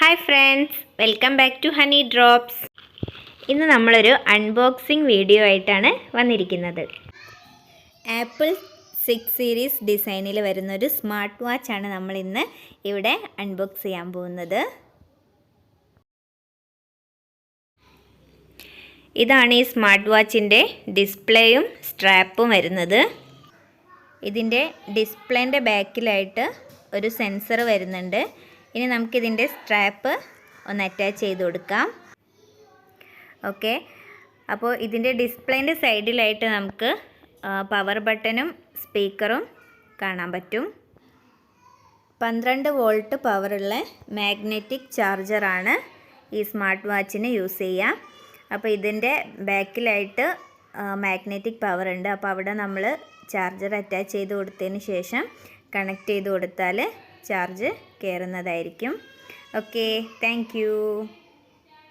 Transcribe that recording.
Hi friends, welcome back to Honey Drops. ഇന്ന് നമ്മളൊരു unboxing video ആയിട്ടാണ് വന്നിരിക്കുന്നത്. ആപ്പിൾ 6 സീരീസ് ഡിസൈനിൽ വരുന്നൊരു സ്മാർട്ട് വാച്ചാണ് നമ്മൾ ഇന്ന് ഇവിടെ അൺബോക്സ് ചെയ്യാൻ പോകുന്നത്. ഇതാണ് ഈ സ്മാർട്ട് വാച്ചിൻ്റെ ഡിസ്പ്ലേയും സ്ട്രാപ്പും വരുന്നത്. ഇതിൻ്റെ ഡിസ്പ്ലേൻ്റെ ബാക്കിലായിട്ട് ഒരു സെൻസർ വരുന്നുണ്ട്. ഇനി നമുക്കിതിൻ്റെ സ്ട്രാപ്പ് ഒന്ന് അറ്റാച്ച് ചെയ്ത് കൊടുക്കാം. ഓക്കെ, അപ്പോൾ ഇതിൻ്റെ ഡിസ്പ്ലേൻ്റെ സൈഡിലായിട്ട് നമുക്ക് പവർ ബട്ടണും സ്പീക്കറും കാണാൻ പറ്റും. 12 വോൾട്ട് പവറുള്ള മാഗ്നറ്റിക് ചാർജറാണ് ഈ സ്മാർട്ട് വാച്ചിന് യൂസ് ചെയ്യുക. അപ്പോൾ ഇതിൻ്റെ ബാക്കിലായിട്ട് മാഗ്നറ്റിക് പവർ ഉണ്ട്. അപ്പോൾ അവിടെ നമ്മൾ ചാർജർ അറ്റാച്ച് ചെയ്ത് കൊടുത്തതിന് ശേഷം കണക്ട് ചെയ്ത് കൊടുത്താൽ ചാർജ് കയറുന്നതായിരിക്കും. Okay, thank U.